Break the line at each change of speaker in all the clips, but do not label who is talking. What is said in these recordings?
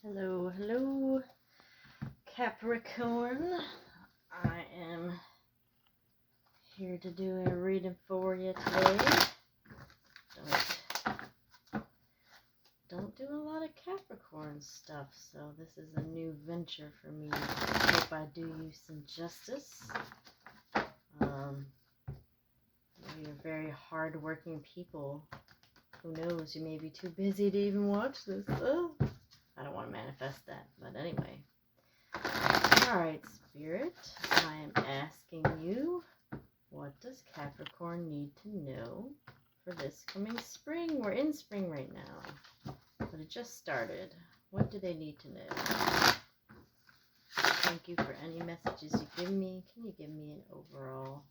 Hello, hello, Capricorn. I am here to do a reading for you today. Don't do a lot of Capricorn stuff, so this is a new venture for me. I hope I do you some justice. You're very hard-working people. Who knows, you may be too busy to even watch this. Oh, I don't want to manifest that, but anyway. Alright, Spirit, I am asking you, what does Capricorn need to know for this coming spring? We're in spring right now, but it just started. What do they need to know? Thank you for any messages you give me. Can you give me an overall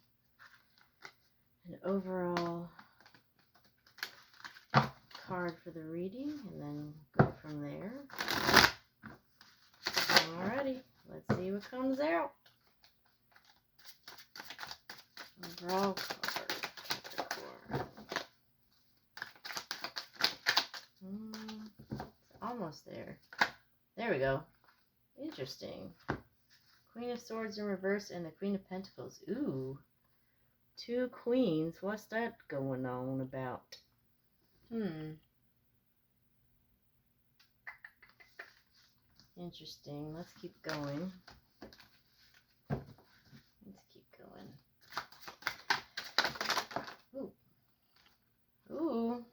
card for the reading, and then go from there? Alrighty, let's see what comes out. Overall card, Capricorn. It's almost there. There we go. Interesting. Queen of Swords in reverse and the Queen of Pentacles. Ooh. Two queens. What's that going on about? Interesting. Let's keep going. Ooh.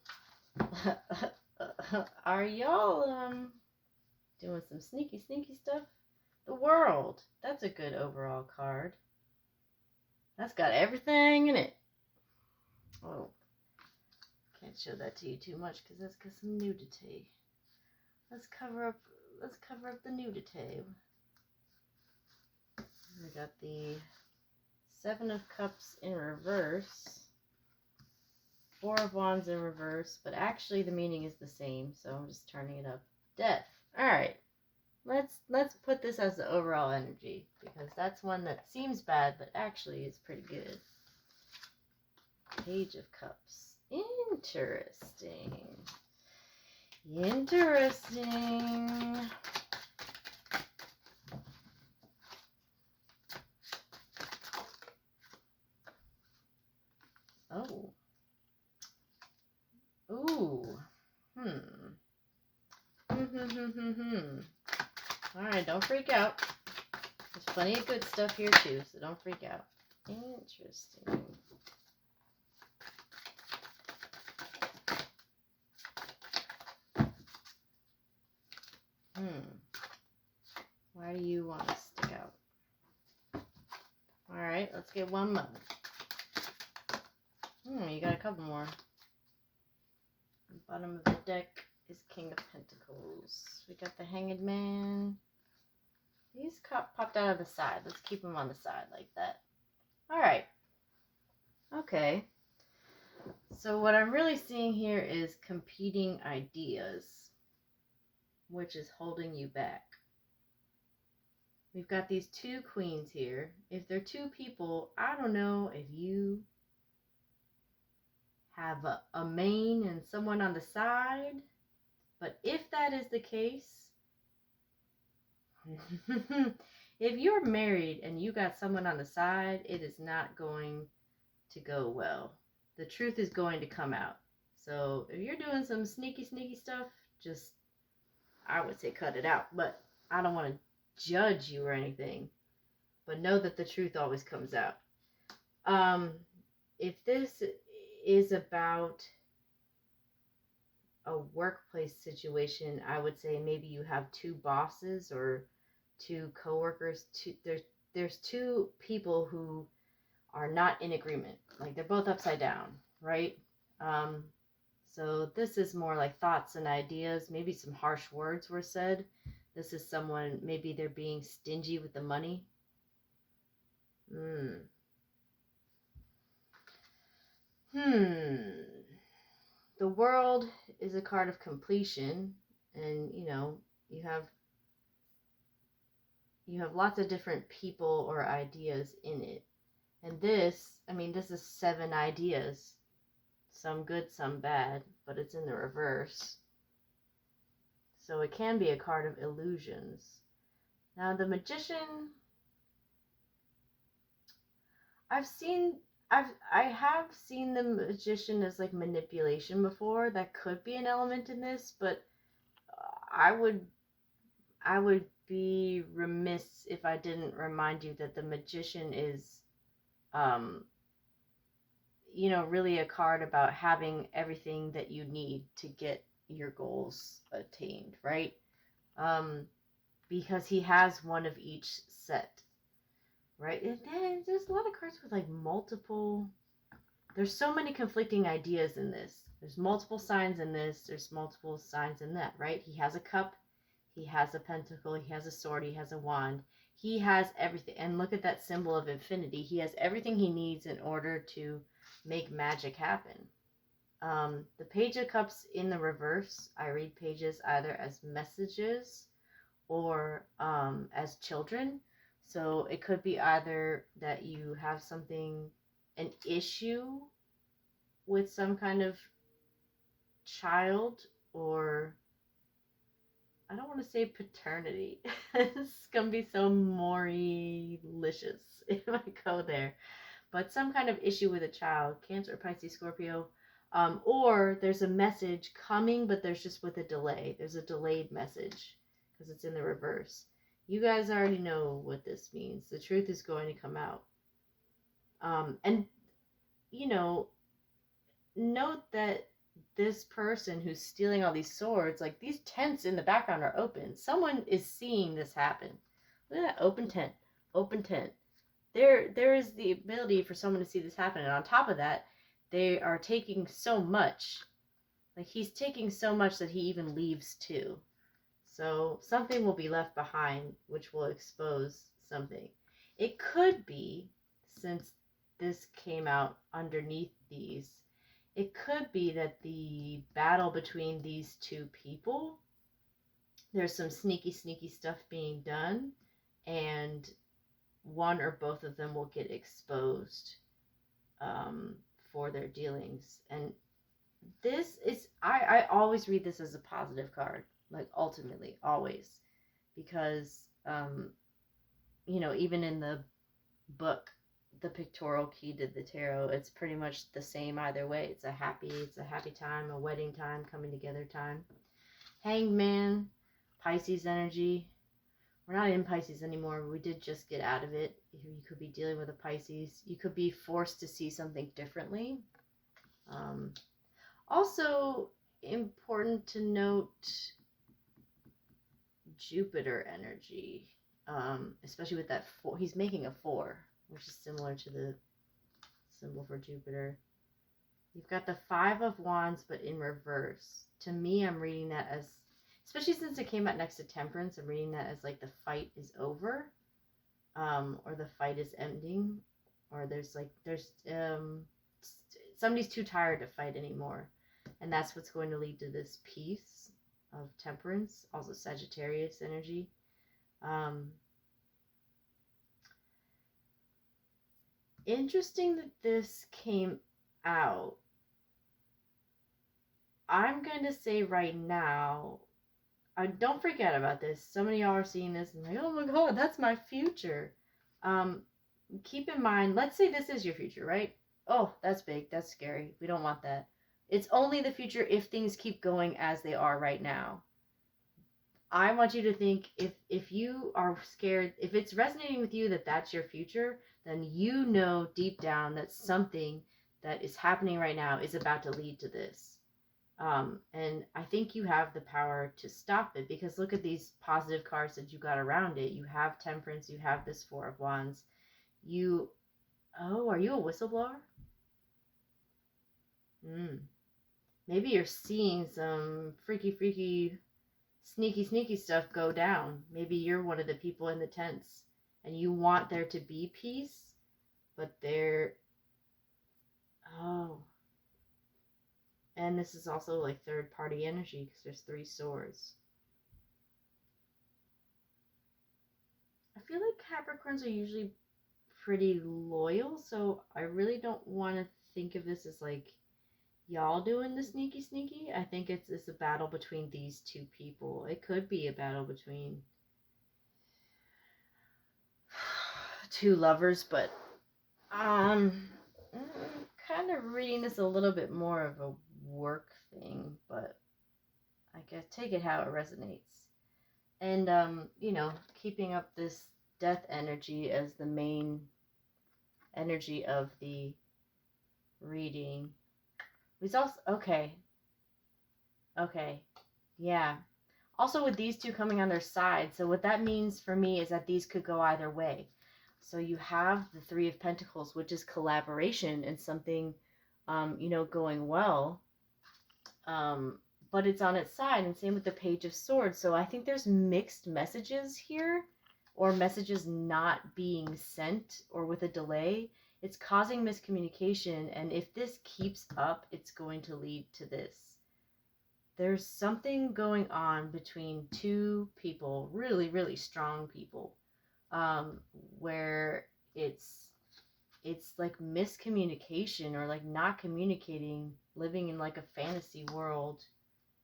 Are y'all doing some sneaky stuff? The World. That's a good overall card. That's got everything in it. Oh, can't show that to you too much because that's got some nudity. Let's cover up the nudity. We got the Seven of Cups in reverse, Four of Wands in reverse, but actually the meaning is the same, so I'm just turning it up. Death. All right. Let's put this as the overall energy, because that's one that seems bad, but actually is pretty good. Page of Cups. Interesting. Oh. Ooh. Alright, don't freak out. There's plenty of good stuff here too, so don't freak out. Interesting. Why do you want to stick out? Alright, let's get one more. You got a couple more. The bottom of the deck is King of Pentacles. We got the Hanged Man. These popped out of the side. Let's keep them on the side like that. Alright. Okay. So what I'm really seeing here is competing ideas, which is holding you back. We've got these two queens here. If they're two people, I don't know if you have a main and someone on the side, but if that is the case, if you're married and you got someone on the side, it is not going to go well. The truth is going to come out. So if you're doing some sneaky stuff, just, I would say cut it out. But I don't want to judge you or anything, but know that the truth always comes out. If this is about a workplace situation, I would say maybe you have two bosses or two coworkers. There's two people who are not in agreement. Like they're both upside down, right? So this is more like thoughts and ideas. Maybe some harsh words were said. This is someone, maybe they're being stingy with the money. The World is a card of completion, and you know, you have lots of different people or ideas in it. And this is 7 ideas. Some good, some bad, but it's in the reverse. So it can be a card of illusions. Now the Magician, I have seen the Magician as like manipulation before. That could be an element in this, but I would be remiss if I didn't remind you that the Magician is really a card about having everything that you need to get your goals attained, right? Because he has one of each set, right? And then there's a lot of cards with like multiple. There's so many conflicting ideas in this. There's multiple signs in this. There's multiple signs in that, right? He has a cup. He has a pentacle. He has a sword. He has a wand. He has everything. And look at that symbol of infinity. He has everything he needs in order to make magic happen. The Page of Cups in the reverse, I read pages either as messages or as children. So it could be either that you have an issue with some kind of child, or I don't want to say paternity. It's going to be so Maury-licious if I go there. But some kind of issue with a child, Cancer, Pisces, Scorpio. Or there's a message coming, but there's just with a delay. There's a delayed message because it's in the reverse. You guys already know what this means. The truth is going to come out. And, note that this person who's stealing all these swords, like these tents in the background are open. Someone is seeing this happen. Look at that open tent. Open tent. There is the ability for someone to see this happen. And on top of that, they are taking so much. Like he's taking so much that he even leaves too. So something will be left behind, which will expose something. It could be, since this came out underneath these, it could be that the battle between these two people, there's some sneaky stuff being done, and one or both of them will get exposed for their dealings. And this is, I always read this as a positive card, like ultimately, always, because, even in the book, The Pictorial Key to the Tarot, it's pretty much the same either way. It's a happy time, a wedding time, coming together time. Hanged Man, Pisces energy. We're not in Pisces anymore, but we did just get out of it. You could be dealing with a Pisces. You could be forced to see something differently. Also important to note Jupiter energy, especially with that 4. He's making a 4, which is similar to the symbol for Jupiter. You've got the 5 of Wands, but in reverse. To me, I'm reading that as, especially since it came out next to Temperance, I'm reading that as like the fight is over, or the fight is ending, or there's somebody's too tired to fight anymore. And that's what's going to lead to this peace of Temperance, also Sagittarius energy. Interesting that this came out. I'm going to say right now, don't forget about this. So many of y'all are seeing this and like, oh my god, that's my future. Keep in mind, let's say this is your future, right? Oh, that's big. That's scary. We don't want that. It's only the future if things keep going as they are right now. I want you to think, if you are scared, if it's resonating with you that that's your future, then you know deep down that something that is happening right now is about to lead to this. And I think you have the power to stop it, because look at these positive cards that you got around it. You have Temperance, you have this 4 of Wands. Are you a whistleblower? Maybe you're seeing some freaky, sneaky stuff go down. Maybe you're one of the people in the tents and you want there to be peace, but and this is also like third party energy because there's 3 swords. I feel like Capricorns are usually pretty loyal, so I really don't want to think of this as like y'all doing the sneaky sneaky. I think it's a battle between these two people. It could be a battle between two lovers, but kind of reading this a little bit more of a work thing, but I guess take it how it resonates. And keeping up this death energy as the main energy of the reading. It's also okay. Yeah. Also with these two coming on their side, so what that means for me is that these could go either way. So you have the Three of Pentacles, which is collaboration and something, going well. But it's on its side, and same with the Page of Swords. So I think there's mixed messages here, or messages not being sent, or with a delay. It's causing miscommunication, and if this keeps up, it's going to lead to this. There's something going on between two people, really, really strong people, where it's like miscommunication or like not communicating, living in like a fantasy world,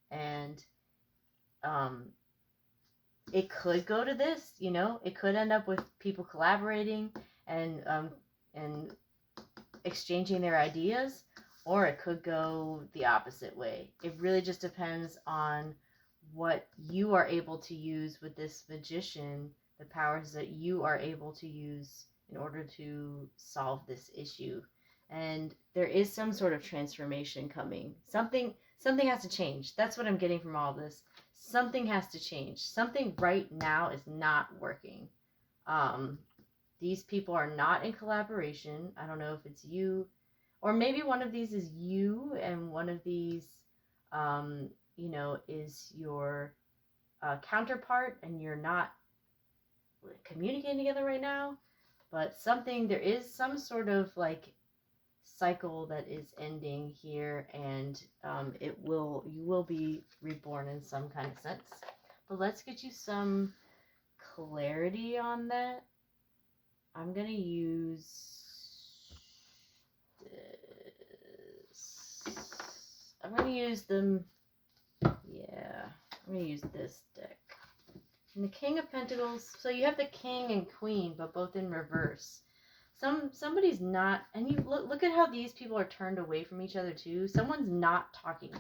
and it could go to this, it could end up with people collaborating and exchanging their ideas, or it could go the opposite way. It really just depends on what you are able to use with this magician, the powers that you are able to use in order to solve this issue. And there is some sort of transformation coming. Something has to change. That's what I'm getting from all of this. Something has to change. Something right now is not working. These people are not in collaboration. I don't know if it's you, or maybe one of these is you, and one of these, is your counterpart, and you're not communicating together right now. But there is some sort of like cycle that is ending here, and you will be reborn in some kind of sense. But let's get you some clarity on that. I'm gonna use this. I'm gonna use them. Yeah, I'm gonna use this deck. And the King of Pentacles. So you have the King and Queen, but both in reverse. Somebody's not, and you look at how these people are turned away from each other too. Someone's not talking.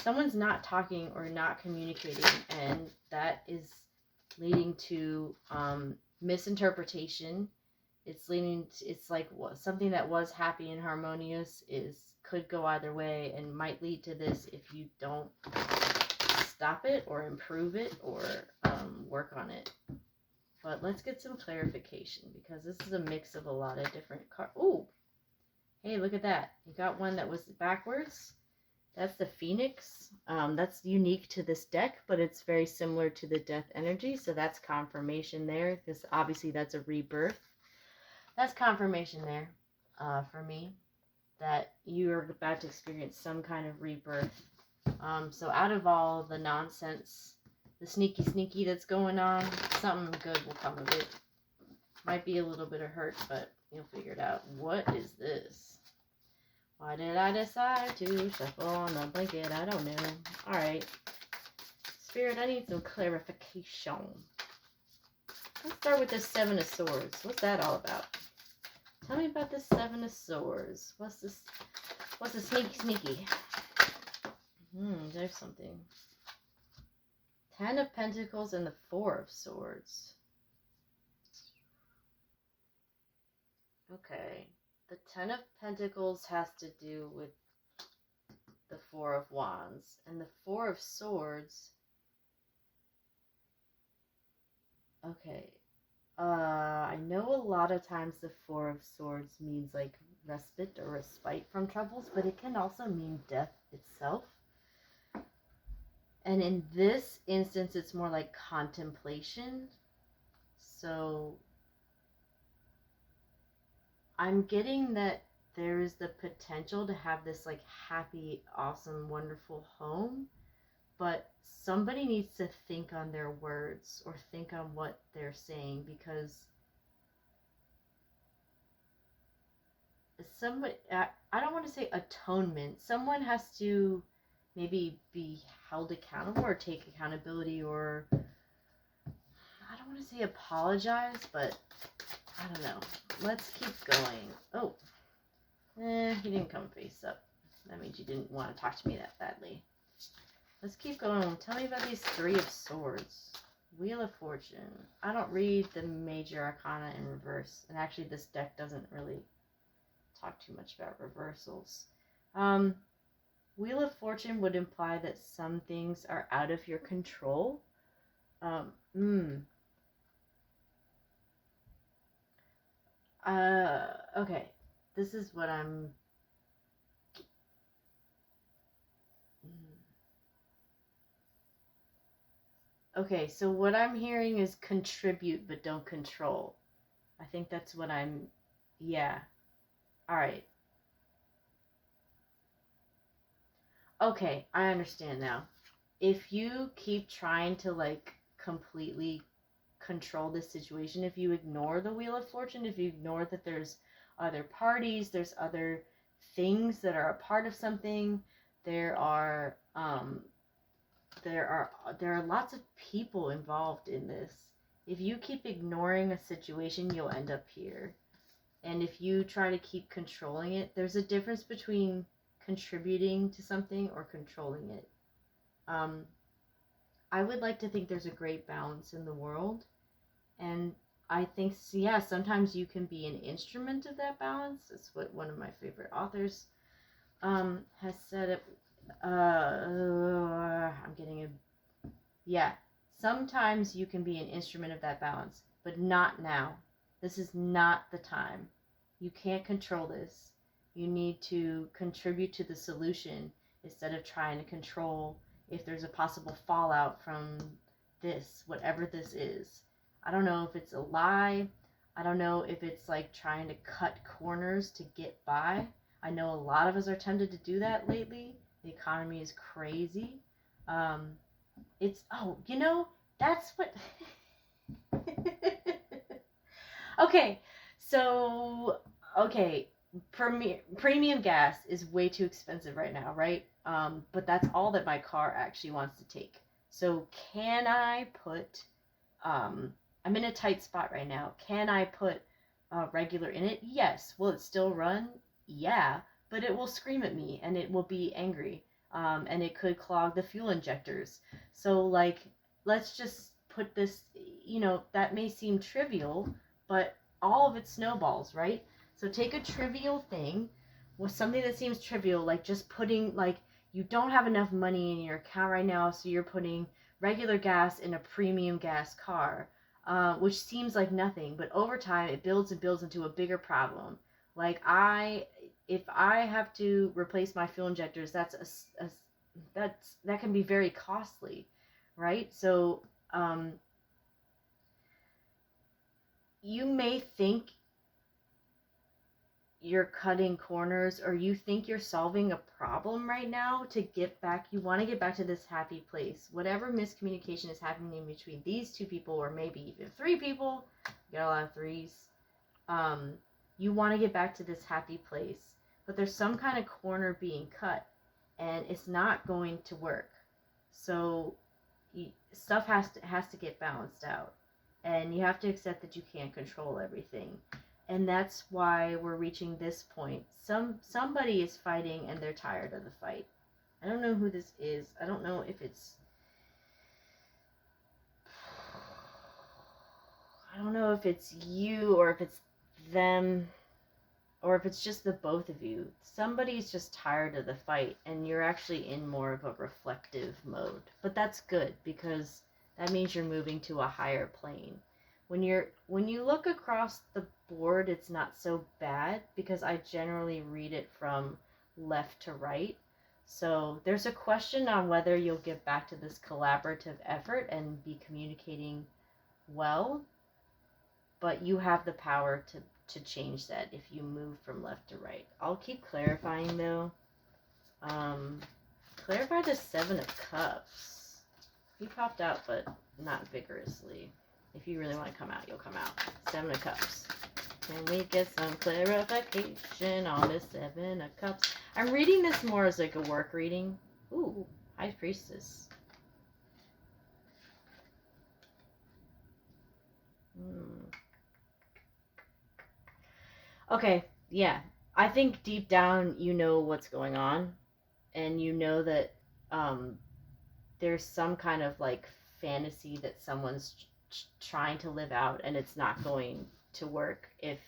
Someone's not talking or not communicating, and that is leading to misinterpretation. It's like something that was happy and harmonious could go either way, and might lead to this if you don't stop it or improve it or work on it. But let's get some clarification, because this is a mix of a lot of different cards. Ooh, hey, look at that. You got one that was backwards. That's the Phoenix. That's unique to this deck, but it's very similar to the death energy. So that's confirmation there, because obviously that's a rebirth. That's confirmation there for me that you're about to experience some kind of rebirth. So out of all the nonsense, the sneaky that's going on, something good will come of it. Might be a little bit of hurt, but you'll figure it out. What is this? Why did I decide to shuffle on the blanket? I don't know. Alright. Spirit, I need some clarification. Let's start with the Seven of Swords. What's that all about? Tell me about the Seven of Swords. What's this? What's the sneaky? There's something. Ten of Pentacles and the Four of Swords. Okay. The Ten of Pentacles has to do with the Four of Wands. And the Four of Swords... Okay. I know a lot of times the Four of Swords means like respite or respite from troubles, but it can also mean death itself. And in this instance, it's more like contemplation. So I'm getting that there is the potential to have this like happy, awesome, wonderful home, but somebody needs to think on their words or think on what they're saying, because somebody, I don't want to say atonement. Someone has to maybe be held accountable or take accountability, or I don't want to say apologize, but I don't know. Let's keep going. Oh, he didn't come face up. That means you didn't want to talk to me that badly. Let's keep going. Tell me about these Three of Swords. Wheel of Fortune. I don't read the major arcana in reverse. And actually this deck doesn't really talk too much about reversals. Wheel of Fortune would imply that some things are out of your control. Okay. This is what I'm... Okay, so what I'm hearing is contribute but don't control. I think that's what I'm... Yeah. Alright. Okay, I understand now. If you keep trying to, like, completely control this situation, if you ignore the Wheel of Fortune, if you ignore that there's other parties, there's other things that are a part of something, there are lots of people involved in this. If you keep ignoring a situation, you'll end up here. And if you try to keep controlling it, there's a difference between contributing to something or controlling it. I would like to think there's a great balance in the world. And I think, yeah, sometimes you can be an instrument of that balance. That's what one of my favorite authors has said. I'm getting a... Yeah, sometimes you can be an instrument of that balance, but not now. This is not the time. You can't control this. You need to contribute to the solution instead of trying to control if there's a possible fallout from this, whatever this is. I don't know if it's a lie. I don't know if it's like trying to cut corners to get by. I know a lot of us are tempted to do that lately. The economy is crazy. That's what... Okay, so, premium gas is way too expensive right now, right? But that's all that my car actually wants to take. So can I put, I'm in a tight spot right now. Can I put regular in it? Yes. Will it still run? Yeah, but it will scream at me and it will be angry. And it could clog the fuel injectors. So, like, let's just put this, that may seem trivial, but all of it snowballs, right? So take a trivial thing with something that seems trivial, like just putting, like, you don't have enough money in your account right now, so you're putting regular gas in a premium gas car, which seems like nothing, but over time it builds and builds into a bigger problem. Like, if I have to replace my fuel injectors, that can be very costly, right? So you may think you're cutting corners, or you think you're solving a problem right now to get back. You want to get back to this happy place. Whatever miscommunication is happening between these two people, or maybe even three people, you got a lot of threes. You want to get back to this happy place, but there's some kind of corner being cut, and it's not going to work. So stuff has to get balanced out, and you have to accept that you can't control everything. And that's why we're reaching this point. Somebody is fighting and they're tired of the fight. I don't know who this is. I don't know if it's... I don't know if it's you, or if it's them, or if it's just the both of you. Somebody's just tired of the fight, and you're actually in more of a reflective mode. But that's good, because that means you're moving to a higher plane. When you look across the board, it's not so bad, because I generally read it from left to right. So there's a question on whether you'll get back to this collaborative effort and be communicating well, but you have the power to change that if you move from left to right. I'll keep clarifying though. Clarify the Seven of Cups. He popped out, but not vigorously. If you really want to come out, you'll come out. Seven of Cups. Can we get some clarification on the Seven of Cups? I'm reading this more as like a work reading. Ooh, High Priestess. Okay, yeah. I think deep down you know what's going on, and you know that um, there's some kind of like fantasy that someone's trying to live out, and it's not going to work if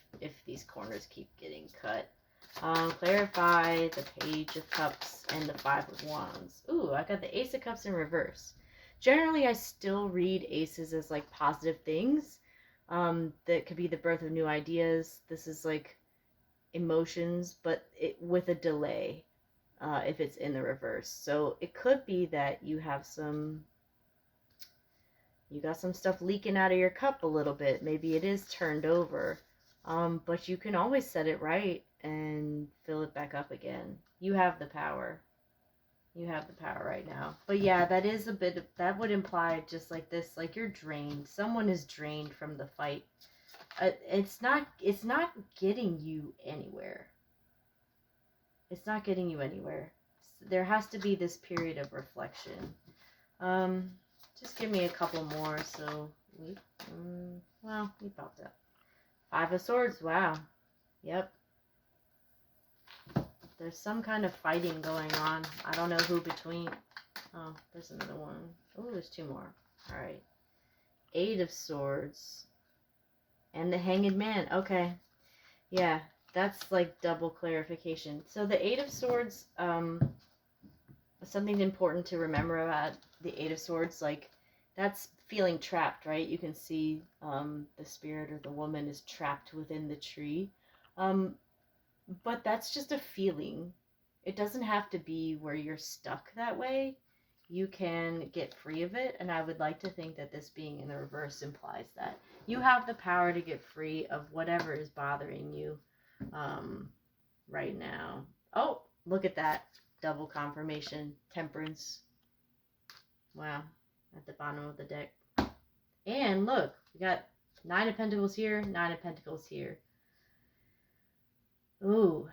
these corners keep getting cut. Clarify the Page of Cups and the Five of Wands. Ooh, I got the Ace of Cups in reverse. Generally, I still read aces as like positive things. That could be the birth of new ideas. This is like emotions, but with a delay. If it's in the reverse, so it could be that you got some stuff leaking out of your cup a little bit. Maybe it is turned over, but you can always set it right and fill it back up again. You have the power. You have the power right now. But yeah, that is a bit. That would imply just like this, like you're drained. Someone is drained from the fight. It's not. It's not getting you anywhere. It's not getting you anywhere. There has to be this period of reflection. Just give me a couple more. So we popped up. Five of Swords. Wow. Yep. There's some kind of fighting going on. I don't know who between. Oh, there's another one. Oh, there's two more. All right. Eight of Swords. And the Hanged Man. Okay. Yeah, that's like double clarification. So the Eight of Swords, something important to remember about the Eight of Swords, like that's feeling trapped, right? You can see the spirit or the woman is trapped within the tree. But that's just a feeling. It doesn't have to be where you're stuck that way. You can get free of it, and I would like to think that this being in the reverse implies that. You have the power to get free of whatever is bothering you right now. Oh, look at that. Double confirmation. Temperance. Wow. At the bottom of the deck. And look, we got Nine of Pentacles here, Nine of Pentacles here. Ooh.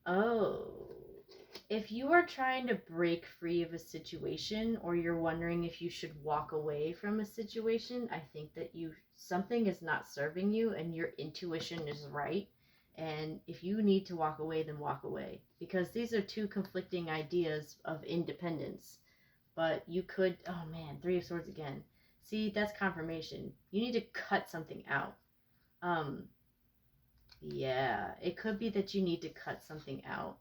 Oh. If you are trying to break free of a situation, or you're wondering if you should walk away from a situation, I think that something is not serving you and your intuition is right. And if you need to walk away, then walk away. Because these are two conflicting ideas of independence. But you could, oh man, Three of Swords again. See, that's confirmation. You need to cut something out. Yeah, it could be that you need to cut something out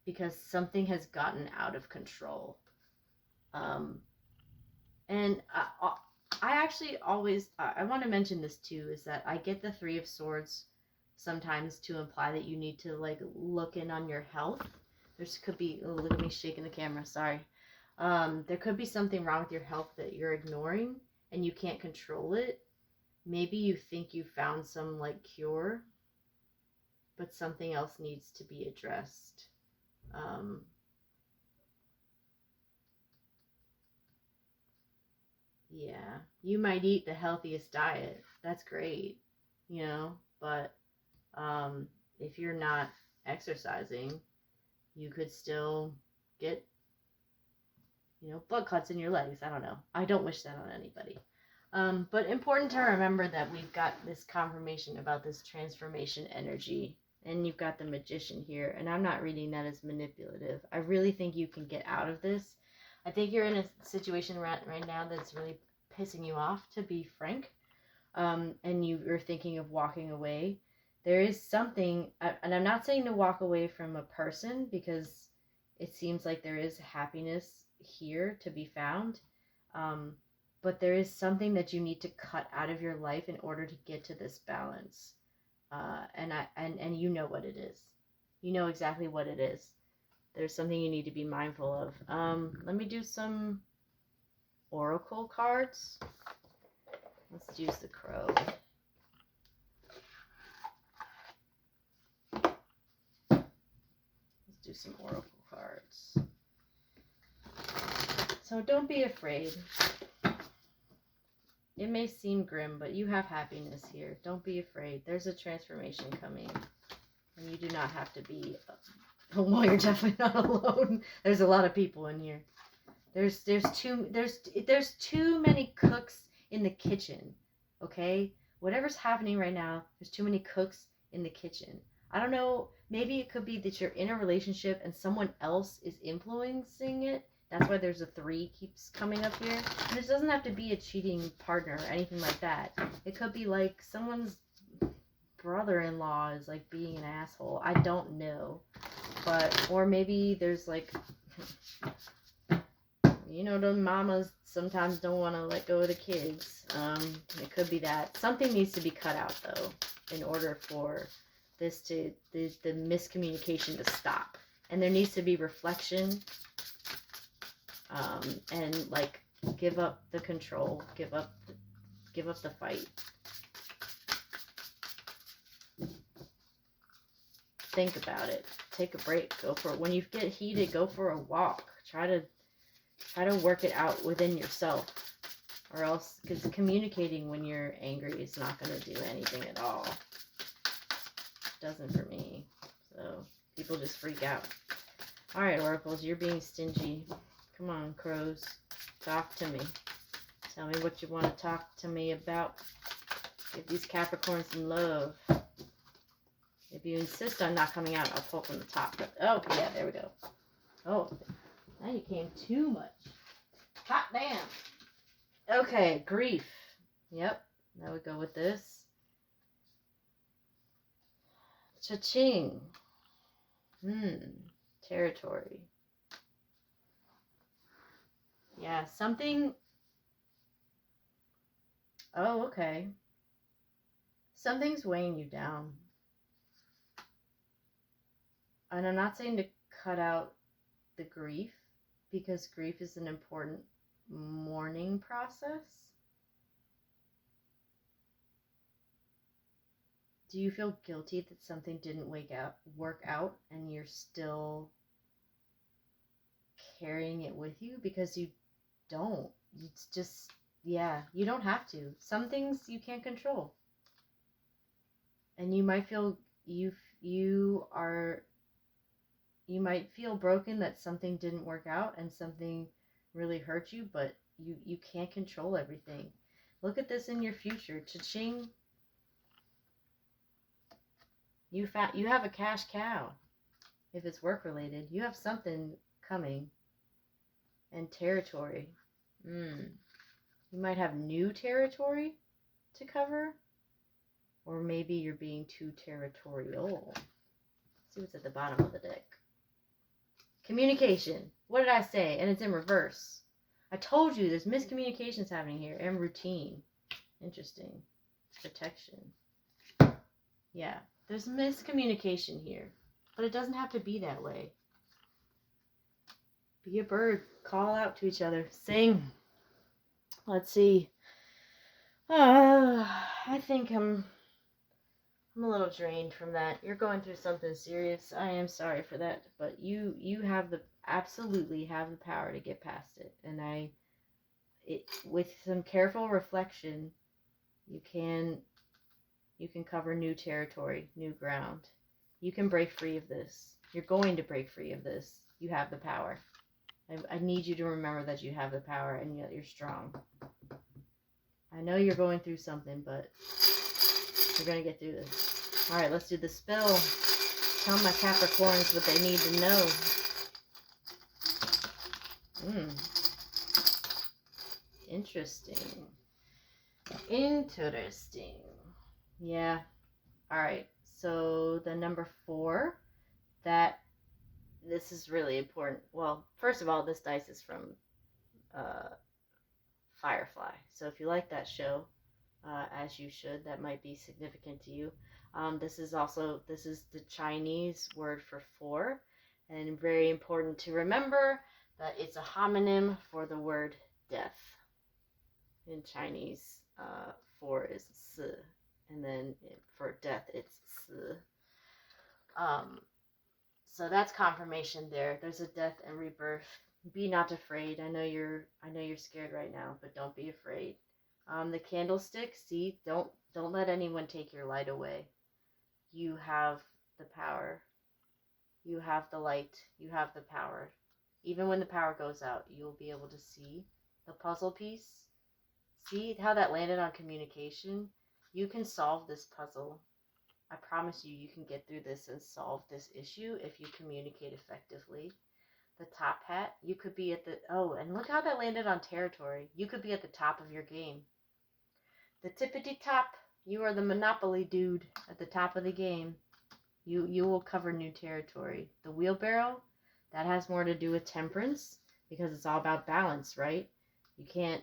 because something has gotten out of control. And I actually always, I want to mention this too, is that I get the Three of Swords sometimes to imply that you need to like look in on your health. There could be, oh, look at me shaking the camera, sorry. There could be something wrong with your health that you're ignoring and you can't control it. Maybe you think you found some like cure, but something else needs to be addressed. Yeah, you might eat the healthiest diet. That's great, but if you're not exercising, you could still get, blood clots in your legs. I don't know. I don't wish that on anybody. But important to remember that we've got this confirmation about this transformation energy. And you've got the Magician here. And I'm not reading that as manipulative. I really think you can get out of this. I think you're in a situation right now that's really pissing you off, to be frank. And you're thinking of walking away. There is something, and I'm not saying to walk away from a person, because it seems like there is happiness here to be found. But there is something that you need to cut out of your life in order to get to this balance. And you know what it is. You know exactly what it is. There's something you need to be mindful of. Let me do some oracle cards. Let's use the crow. Let's do some oracle cards. So don't be afraid. it may seem grim, but you have happiness here. Don't be afraid. There's a transformation coming. And you do not have to be, well, you're definitely not alone. There's a lot of people in here. There's too many cooks in the kitchen, okay? Whatever's happening right now, there's too many cooks in the kitchen. I don't know, maybe it could be that you're in a relationship and someone else is influencing it. That's why there's a 3 keeps coming up here. And it doesn't have to be a cheating partner or anything like that. It could be like someone's brother-in-law is like being an asshole. I don't know. But, or maybe there's like, you know, the mamas sometimes don't want to let go of the kids. It could be that. Something needs to be cut out, though, in order for this to, the miscommunication to stop. And there needs to be reflection, and, like, give up the control, give up the fight. Think about it. Take a break. Go for it. When you get heated, go for a walk. Try to work it out within yourself, or else, because communicating when you're angry is not going to do anything at all. It doesn't for me. So people just freak out. All right, oracles, you're being stingy. Come on, crows, talk to me. Tell me what you want to talk to me about. Give these Capricorns some love. If you insist on not coming out, I'll pull from the top. But, oh, yeah, there we go. Oh, now you came too much. Hot damn. Okay, grief. Yep, that would go with this. Cha-ching. Territory. Yeah, something. Oh, okay. Something's weighing you down. And I'm not saying to cut out the grief, because grief is an important mourning process. Do you feel guilty that something didn't work out and you're still carrying it with you? Because you don't. It's just, yeah, you don't have to. Some things you can't control. And you might feel you might feel broken that something didn't work out and something really hurt you, but you can't control everything. Look at this in your future. Cha-ching. You have a cash cow. If it's work related, you have something coming. And territory. You might have new territory to cover, or maybe you're being too territorial. Let's see what's at the bottom of the deck. Communication. What did I say? And it's in reverse. I told you there's miscommunications happening here, and routine. Interesting. Protection. Yeah, there's miscommunication here, but it doesn't have to be that way. Be a bird. Call out to each other. Sing. Let's see. I think I'm a little drained from that. You're going through something serious. I am sorry for that, but you absolutely have the power to get past it. And with some careful reflection, you can cover new territory, new ground. You can break free of this. You're going to break free of this. You have the power. I need you to remember that you have the power and yet you're strong. I know you're going through something, but you're going to get through this. All right, let's do the spell. Tell my Capricorns what they need to know. Interesting. Interesting. Yeah. All right. So the number 4, this is really important. Well, first of all, this dice is from Firefly. So if you like that show, as you should, that might be significant to you. This is the Chinese word for 4, and very important to remember that it's a homonym for the word death. In Chinese, 4 is si, and then for death it's si. So that's confirmation there. There's a death and rebirth. Be not afraid. I know you're scared right now, but don't be afraid. The candlestick, see, don't let anyone take your light away. You have the power. You have the light. You have the power. Even when the power goes out, you'll be able to see the puzzle piece. See how that landed on communication? You can solve this puzzle. I promise you, you can get through this and solve this issue if you communicate effectively. The top hat, you could be at the, oh, and look how that landed on territory. You could be at the top of your game. The tippity top, you are the Monopoly dude at the top of the game. You will cover new territory. The wheelbarrow, that has more to do with temperance because it's all about balance, right? You can't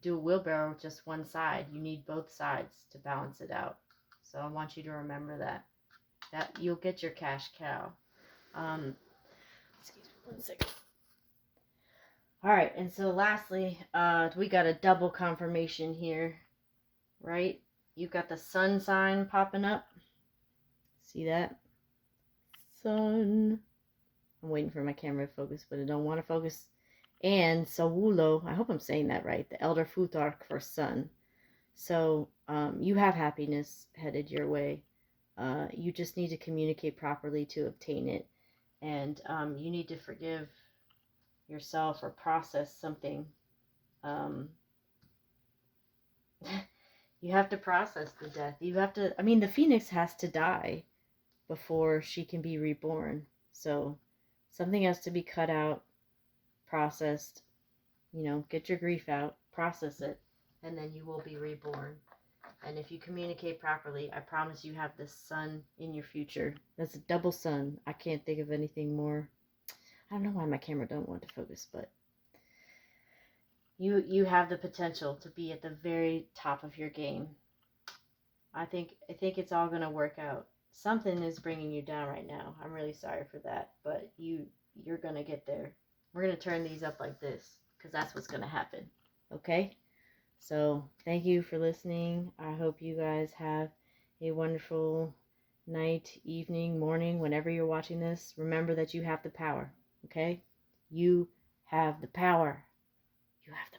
do a wheelbarrow with just one side. You need both sides to balance it out. So I want you to remember that you'll get your cash cow. Excuse me 1 second. All right, and so lastly, we got a double confirmation here, right? You've got the sun sign popping up. See that? Sun. I'm waiting for my camera to focus, but it don't want to focus. And Sawulo, I hope I'm saying that right, the Elder Futhark for sun. So you have happiness headed your way. You just need to communicate properly to obtain it. And you need to forgive yourself or process something. You have to process the death. You have to, I mean, the phoenix has to die before she can be reborn. So something has to be cut out, processed, get your grief out, process it, and then you will be reborn. And if you communicate properly, I promise you have this sun in your future. That's a double sun. I can't think of anything more. I don't know why my camera don't want to focus, but you have the potential to be at the very top of your game. I think it's all going to work out. Something is bringing you down right now. I'm really sorry for that, but you're going to get there. We're going to turn these up like this because that's what's going to happen. Okay? So, thank you for listening. I hope you guys have a wonderful night, evening, morning, whenever you're watching this. Remember that you have the power, okay? You have the power. You have the